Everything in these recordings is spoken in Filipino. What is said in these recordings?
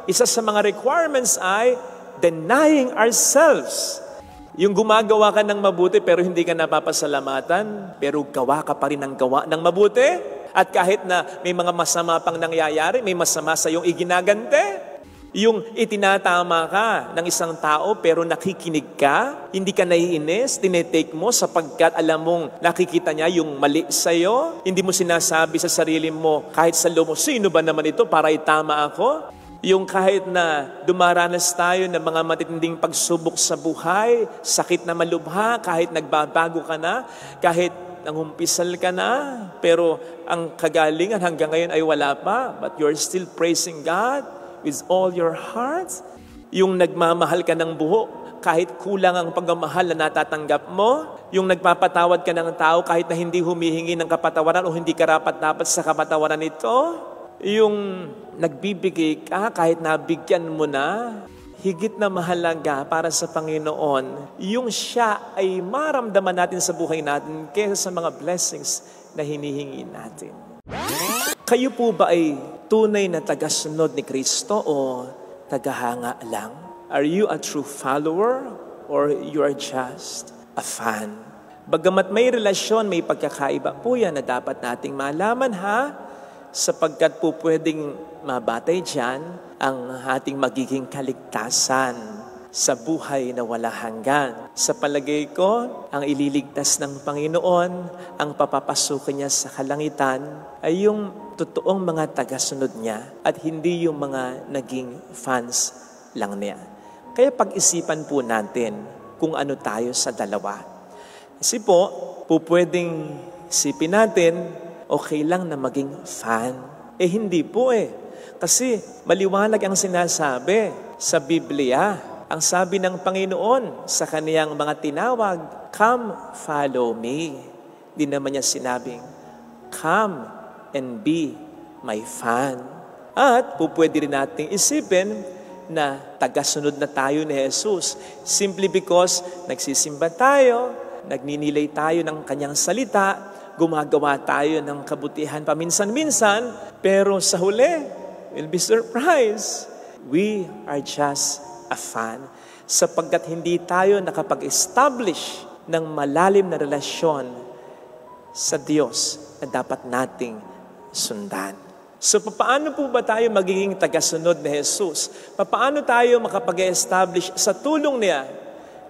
isa sa mga requirements ay denying ourselves. Yung gumagawa ka ng mabuti pero hindi ka napapasalamatan, pero gawa ka pa rin ng gawa ng mabuti. At kahit na may mga masama pang nangyayari, may masama sa iyong iginagante, yung itinatama ka ng isang tao pero nakikinig ka, hindi ka naiinis, tinetake mo sapagkat alam mong nakikita niya yung mali sa'yo, hindi mo sinasabi sa sarili mo, kahit sa loob mo, sino ba naman ito para itama ako? Yung kahit na dumaranas tayo ng mga matitinding pagsubok sa buhay, sakit na malubha, kahit nagbabago ka na, kahit nangumpisal ka na, pero ang kagalingan hanggang ngayon ay wala pa, but you're still praising God with all your heart. Yung nagmamahal ka ng buho, kahit kulang ang pagmamahal na natatanggap mo. Yung nagpapatawad ka ng tao kahit na hindi humihingi ng kapatawaran o hindi karapat-dapat sa kapatawaran nito. Yung nagbibigay ka kahit nabigyan mo na. Higit na mahalaga para sa Panginoon, yung siya ay maramdaman natin sa buhay natin kaysa sa mga blessings na hinihingi natin. Kayo po ba ay tunay na tagasunod ni Kristo o tagahanga lang? Are you a true follower or you are just a fan? Bagamat may relasyon, may pagkakaiba po yan na dapat nating malaman sapagkat po pwedeng mabatay dyan ang ating magiging kaligtasan sa buhay na wala hanggan. Sa palagay ko, ang ililigtas ng Panginoon, ang papapasukin niya sa kalangitan, ay yung totoong mga tagasunod niya at hindi yung mga naging fans lang niya. Kaya pag-isipan po natin kung ano tayo sa dalawa. Kasi po pwedeng isipin natin, okay lang na maging fan. Hindi po Kasi maliwanag ang sinasabi sa Biblia. Ang sabi ng Panginoon sa kaniyang mga tinawag, come, follow me. Di naman niya sinabing, come and be my fan. At pwede rin nating isipin na tagasunod na tayo ni Jesus simply because nagsisimba tayo, nagninilay tayo ng kanyang salita, gumagawa tayo ng kabutihan paminsan-minsan, pero sa huli, we'll be surprised. We are just a fan sapagkat hindi tayo nakapag-establish ng malalim na relasyon sa Diyos na dapat nating sundan. So, paano po ba tayo magiging tagasunod ni Jesus? Paano tayo makapag-establish sa tulong niya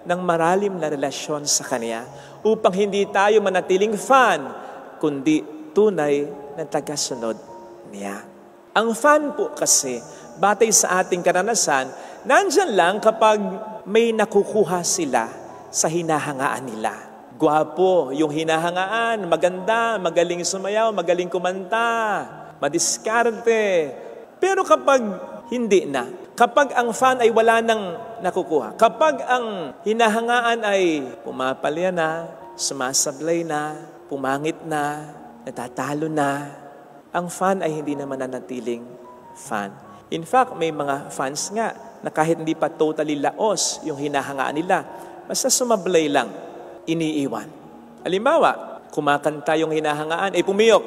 ng malalim na relasyon sa Kanya upang hindi tayo manatiling fan, kundi tunay na tagasunod niya? Ang fan po kasi, batay sa ating karanasan, nandyan lang kapag may nakukuha sila sa hinahangaan nila. Gwapo yung hinahangaan, maganda, magaling sumayaw, magaling kumanta, madiskarte. Pero kapag hindi na, kapag ang fan ay wala nang nakukuha, kapag ang hinahangaan ay pumapalya na, sumasablay na, pumangit na, natatalo na, ang fan ay hindi naman nanatiling fan. In fact, may mga fans nga na kahit hindi pa totally laos yung hinahangaan nila, basta sumablay lang, iniiwan. Halimbawa, kumakanta yung hinahangaan, pumiyok.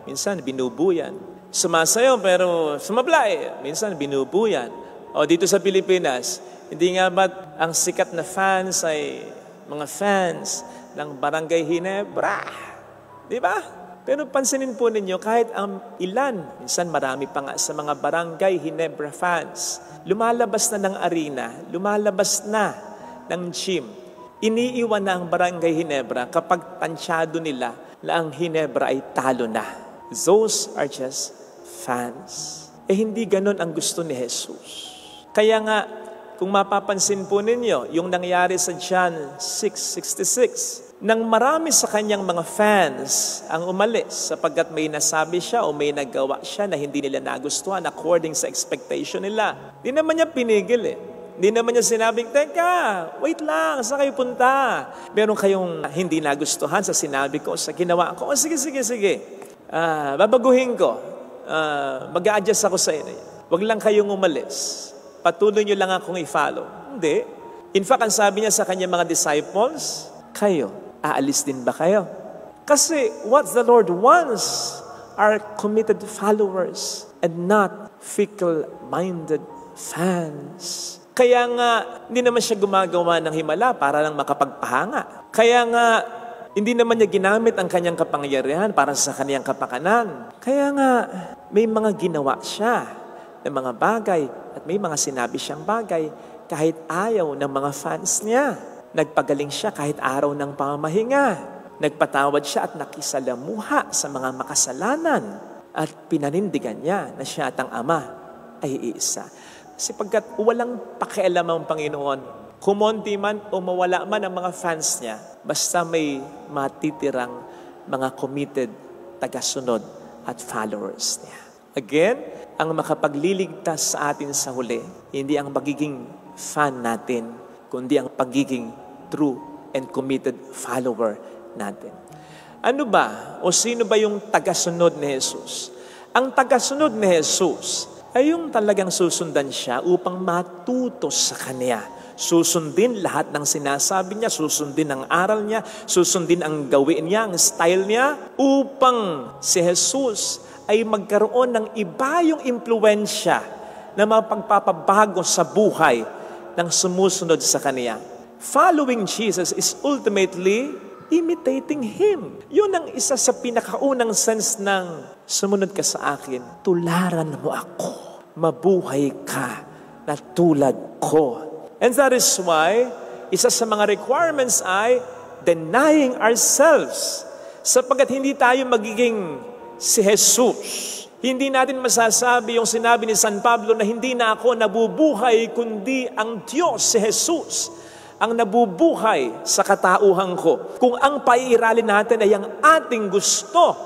Minsan binubuyan. Sumasayaw pero sumablay. Minsan binubuyan. O dito sa Pilipinas, hindi nga ba't ang sikat na fans ay mga fans ng Barangay Ginebra? Di ba? Pero pansinin po ninyo, kahit ang ilan, minsan marami pa nga sa mga Barangay Ginebra fans, lumalabas na ng arena, lumalabas na ng gym. Iniiwan na ang Barangay Ginebra kapag tansyado nila na ang Ginebra ay talo na. Those are just fans. Hindi ganun ang gusto ni Jesus. Kaya nga, kung mapapansin po ninyo, yung nangyari sa John 6:66, nang marami sa kanyang mga fans ang umalis sapagkat may nasabi siya o may nagawa siya na hindi nila nagustuhan according sa expectation nila. Di naman niya pinigil Di naman niya sinabing, teka, wait lang, saan kayo punta? Meron kayong hindi nagustuhan sa sinabi ko, sa ginawa ko. Sige. Babaguhin ko. Mag-a-adjust ako sa inyo. Huwag lang kayong umalis. Patuloy niyo lang akong i-follow. Hindi. In fact, ang sabi niya sa kanyang mga disciples, kayo, aalis din ba kayo? Kasi what the Lord wants are committed followers. and not fickle-minded fans. Kaya nga, hindi naman siya gumagawa ng himala para lang makapagpahanga. Kaya nga, hindi naman niya ginamit ang kanyang kapangyarihan para sa kanyang kapakanan. Kaya nga, may mga ginawa siya ng mga bagay at may mga sinabi siyang bagay kahit ayaw ng mga fans niya. Nagpagaling siya kahit araw ng pamamahinga. Nagpatawad siya at nakisalamuha sa mga makasalanan. At pinanindigan niya na siya at ang Ama ay iisa. Sapagkat walang pakialam ang Panginoon. Kumonti man o mawala man ang mga fans niya, basta may matitirang mga committed tagasunod at followers niya. Again, ang makapagliligtas sa atin sa huli, hindi ang pagiging fan natin, kundi ang pagiging true and committed follower natin. Ano ba o sino ba yung tagasunod ni Jesus? Ang tagasunod ni Jesus ay yung talagang susundan siya upang matuto sa Kanya. Susundin lahat ng sinasabi niya, susundin ang aral niya, susundin ang gawin niya, ang style niya, upang si Jesus ay magkaroon ng iba yung impluensya na mapagpapabago sa buhay ng sumusunod sa Kanya. Following Jesus is ultimately imitating Him. Yun ang isa sa pinakaunang sense ng sumunod ka sa akin, tularan mo ako, mabuhay ka na tulad ko. And that is why, isa sa mga requirements ay denying ourselves. Sapagkat hindi tayo magiging si Jesus. Hindi natin masasabi yung sinabi ni San Pablo na hindi na ako nabubuhay kundi ang Diyos, si Jesus, ang nabubuhay sa katauhan ko. Kung ang paiiralin natin ay ang ating gusto.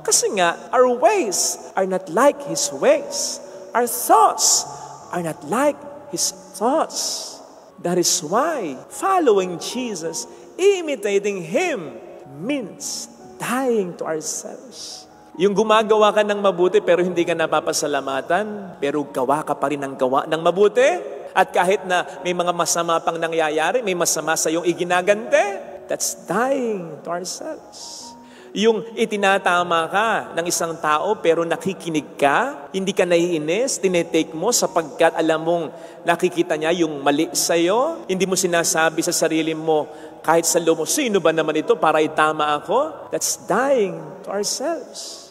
Kasi nga, our ways are not like His ways. Our thoughts are not like His thoughts. That is why following Jesus, imitating Him, means dying to ourselves. Yung gumagawa ka ng mabuti pero hindi ka napapasalamatan, pero gawa ka pa rin ng gawa ng mabuti, at kahit na may mga masama pang nangyayari, may masama sa iyong iginagante, that's dying to ourselves. Yung itinatama ka ng isang tao pero nakikinig ka, hindi ka naiinis, tinetake mo sapagkat alam mong nakikita niya yung mali sa'yo, hindi mo sinasabi sa sarili mo, kahit sa loob mo, sino ba naman ito para itama ako? That's dying to ourselves.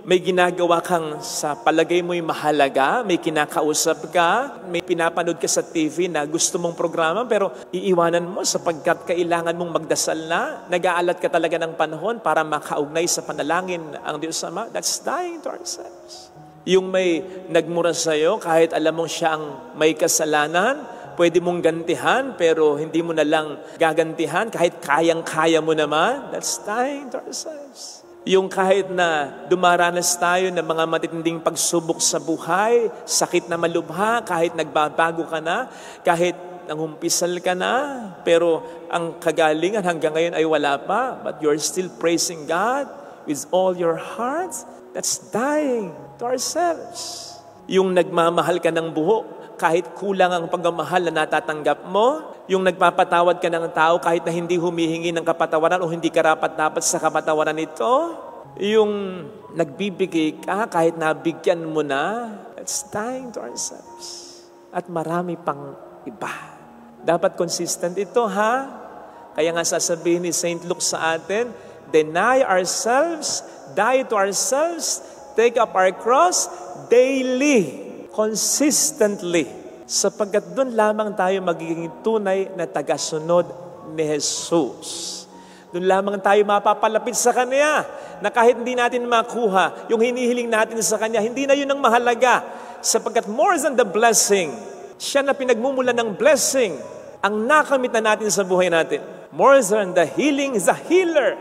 May ginagawa kang sa palagay mo'y mahalaga, may kinakausap ka, may pinapanood ka sa TV na gusto mong programa, pero iiwanan mo sapagkat kailangan mong magdasal na, nag-aalat ka talaga ng panahon para makaugnay sa panalangin ang Diyos Ama. That's dying to ourselves. Yung may nagmura sa'yo, kahit alam mong siya ang may kasalanan, pwede mong gantihan, pero hindi mo na lang gagantihan, kahit kayang-kaya mo naman, that's dying to ourselves. Yung kahit na dumaranas tayo ng mga matitinding pagsubok sa buhay, sakit na malubha, kahit nagbabago ka na, kahit nangumpisal ka na, pero ang kagalingan hanggang ngayon ay wala pa, but you're still praising God with all your heart, that's dying to ourselves. Yung nagmamahal ka ng buhok, kahit kulang ang pagmamahal na natatanggap mo, yung nagpapatawad ka ng tao kahit na hindi humihingi ng kapatawaran o hindi karapat-dapat sa kapatawaran nito, yung nagbibigay ka kahit nabigyan mo na, that's dying to ourselves. At marami pang iba. Dapat consistent ito, ha? Kaya nga sasabihin ni St. Luke sa atin, deny ourselves, die to ourselves, take up our cross daily, consistently, sapagkat doon lamang tayo magiging tunay na tagasunod ni Jesus. Doon lamang tayo mapapalapit sa Kanya, na kahit hindi natin makuha, yung hinihiling natin sa Kanya, hindi na yun ang mahalaga, sapagkat more than the blessing, siya na pinagmumula ng blessing, ang nakamit na natin sa buhay natin. More than the healing is a healer.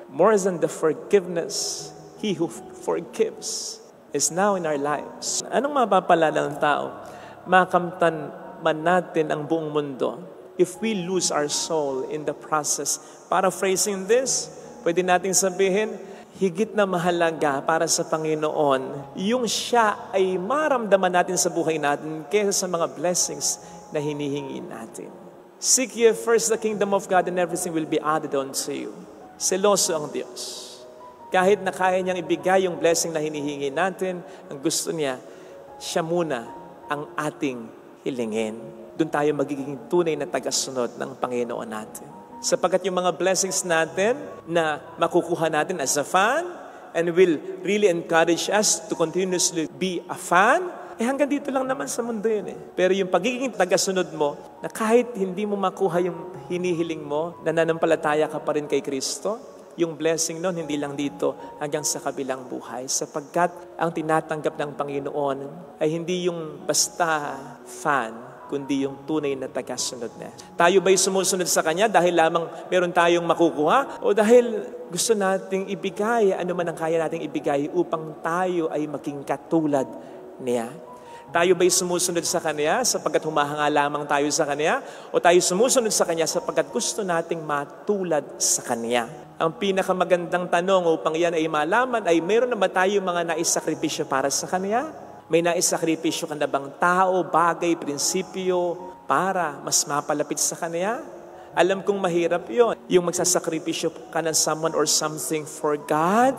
More than the forgiveness, He who forgives is now in our lives. Anong mapapala ng tao? Makamtan man natin ang buong mundo if we lose our soul in the process. Paraphrasing this, pwede nating sabihin, higit na mahalaga para sa Panginoon yung siya ay maramdaman natin sa buhay natin kaysa sa mga blessings na hinihingi natin. Seek ye first the kingdom of God and everything will be added unto you. Seloso ang Diyos. Kahit na kaya niyang ibigay yung blessing na hinihingi natin, ang gusto niya, siya muna ang ating hilingin. Doon tayo magiging tunay na tagasunod ng Panginoon natin. Sapagkat yung mga blessings natin na makukuha natin as a fan and will really encourage us to continuously be a fan, hanggang dito lang naman sa mundo yun. Pero yung pagiging tagasunod mo, na kahit hindi mo makuha yung hinihiling mo, nananampalataya ka pa rin kay Kristo, yung blessing nun, hindi lang dito, hanggang sa kabilang buhay. Sapagkat ang tinatanggap ng Panginoon ay hindi yung basta fan, kundi yung tunay na tagasunod niya. Tayo ba'y sumusunod sa Kanya dahil lamang meron tayong makukuha? O dahil gusto nating ibigay, ano man ang kaya nating ibigay upang tayo ay maging katulad niya? Tayo ba'y sumusunod sa Kanya sapagkat humahanga lamang tayo sa Kanya? O tayo sumusunod sa Kanya sapagkat gusto nating matulad sa Kanya? Ang pinakamagandang tanong upang yan ay malaman ay mayroon na ba tayo mga naisakripisyo para sa Kanya? May naisakripisyo ka na bang tao, bagay, prinsipyo para mas mapalapit sa Kanya? Alam kong mahirap yon, yung magsasakripisyo ka ng someone or something for God.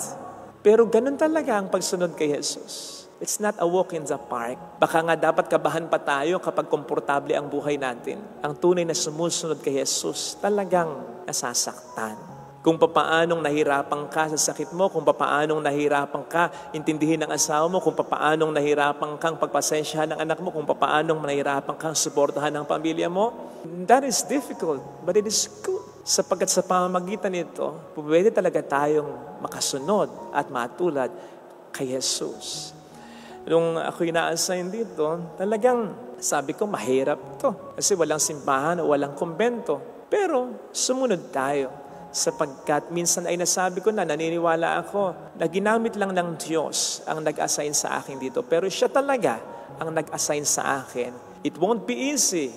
Pero ganun talaga ang pagsunod kay Jesus. It's not a walk in the park. Baka nga dapat kabahan pa tayo kapag komportable ang buhay natin. Ang tunay na sumusunod kay Jesus, talagang nasasaktan. Kung papaanong nahirapan ka sa sakit mo, kung papaanong nahirapan ka intindihin ng asawa mo, kung papaanong nahirapan kang pagpasensyahan ng anak mo, kung papaanong nahirapan kang suportahan ng pamilya mo, that is difficult, but it is good. Sapagkat sa pamamagitan nito, pwede talaga tayong makasunod at matulad kay Jesus. Nung ako'y na-assign dito, talagang sabi ko, mahirap to. Kasi walang simbahan o walang kumbento. Pero sumunod tayo. Sapagkat minsan ay nasabi ko na, naniniwala ako na ginamit lang ng Diyos ang nag-assign sa akin dito. Pero siya talaga ang nag-assign sa akin. It won't be easy,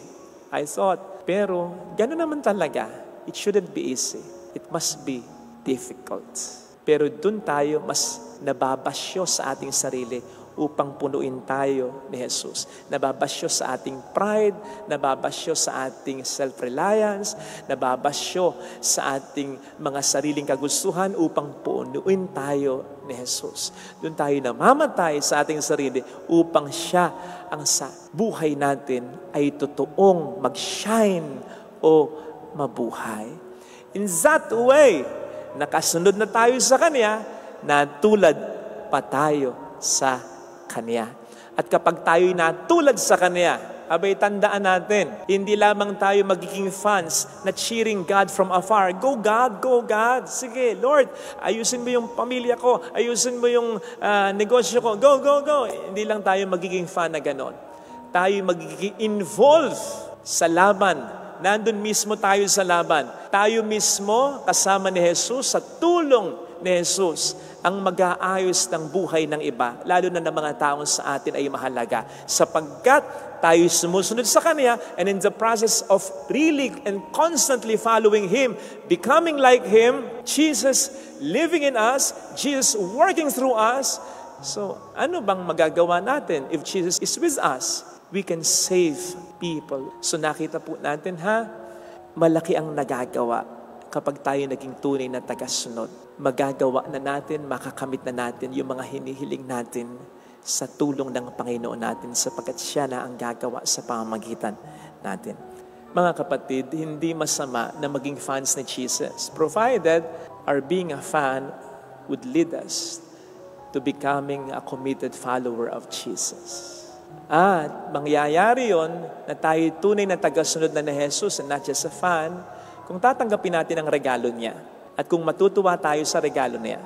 I thought. Pero gano'n naman talaga. It shouldn't be easy. It must be difficult. Pero dun tayo mas nababasyo sa ating sarili upang punuin tayo ni Jesus. Nababasyo sa ating pride, nababasyo sa ating self-reliance, nababasyo sa ating mga sariling kagustuhan upang punuin tayo ni Jesus. Doon tayo namamatay sa ating sarili upang siya ang sa buhay natin ay totoong mag-shine o mabuhay. In that way, nakasunod na tayo sa Kanya, natulad pa tayo sa Kanya. At kapag tayo'y natulad sa Kanya, abay tandaan natin, hindi lamang tayo magiging fans na cheering God from afar. Go God, go God. Sige, Lord, ayusin mo yung pamilya ko, ayusin mo yung negosyo ko. Go, go, go. Hindi lang tayo magiging fan na ganon. Tayo magiging involved sa laban. Nandun mismo tayo sa laban. Tayo mismo kasama ni Jesus sa tulong ni Jesus ang mag-aayos ng buhay ng iba, lalo na ng mga taong sa atin ay mahalaga. Sapagkat tayo sumusunod sa Kanya, and in the process of really and constantly following Him, becoming like Him, Jesus living in us, Jesus working through us. So, ano bang magagawa natin if Jesus is with us? We can save people. So nakita po natin malaki ang nagagawa kapag tayo naging tunay na tagasunod. Magagawa na natin, makakamit na natin yung mga hinihiling natin sa tulong ng Panginoon natin sapagkat siya na ang gagawa sa pamamagitan natin. Mga kapatid, hindi masama na maging fans ni Jesus, provided our being a fan would lead us to becoming a committed follower of Jesus. At mangyayari yon na tayo tunay na tagasunod na ni Jesus and not just a fan, kung tatanggapin natin ang regalo niya at kung matutuwa tayo sa regalo niya.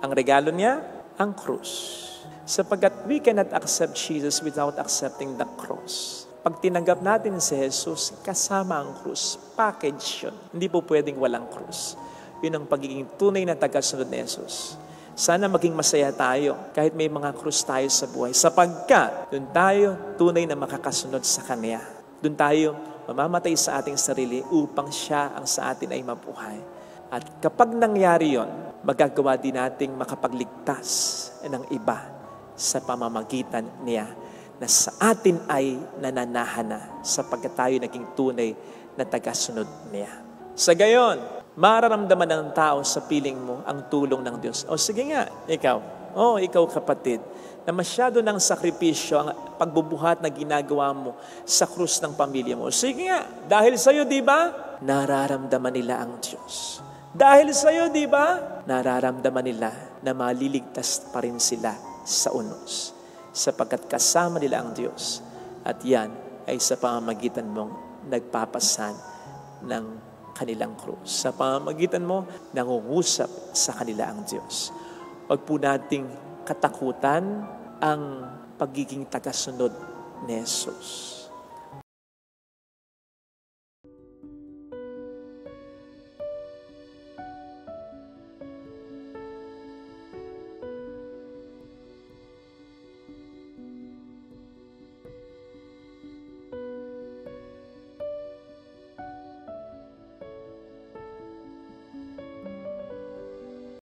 Ang regalo niya, ang krus. Sapagkat we cannot accept Jesus without accepting the cross. Pag tinanggap natin si Jesus, kasama ang krus. Package yun. Hindi po pwedeng walang krus. Yun ang pagiging tunay na tagasunod ni Jesus. Sana maging masaya tayo kahit may mga krus tayo sa buhay. Sapagkat doon tayo tunay na makakasunod sa Kanya. Doon tayo mamamatay sa ating sarili upang siya ang sa atin ay mabuhay. At kapag nangyari yon, magagawa din nating makapagligtas ng iba sa pamamagitan niya na sa atin ay nananahana sapagkat tayo naging tunay na tagasunod niya. Sa gayon, mararamdaman ng tao sa piling mo ang tulong ng Diyos. O sige nga, ikaw kapatid, na masyado ng sakripisyo ang pagbubuhat na ginagawa mo sa krus ng pamilya mo. Sige nga, dahil sa'yo, di ba? Nararamdaman nila ang Diyos. Dahil sa'yo, di ba? Nararamdaman nila na maliligtas pa rin sila sa unos. Sapagkat kasama nila ang Diyos. At yan ay sa pamamagitan mong nagpapasan ng kanilang krus. Sa pamamagitan mo, nangungusap sa kanila ang Diyos. Huwag po nating katakutan ang pagiging tagasunod ni Jesus.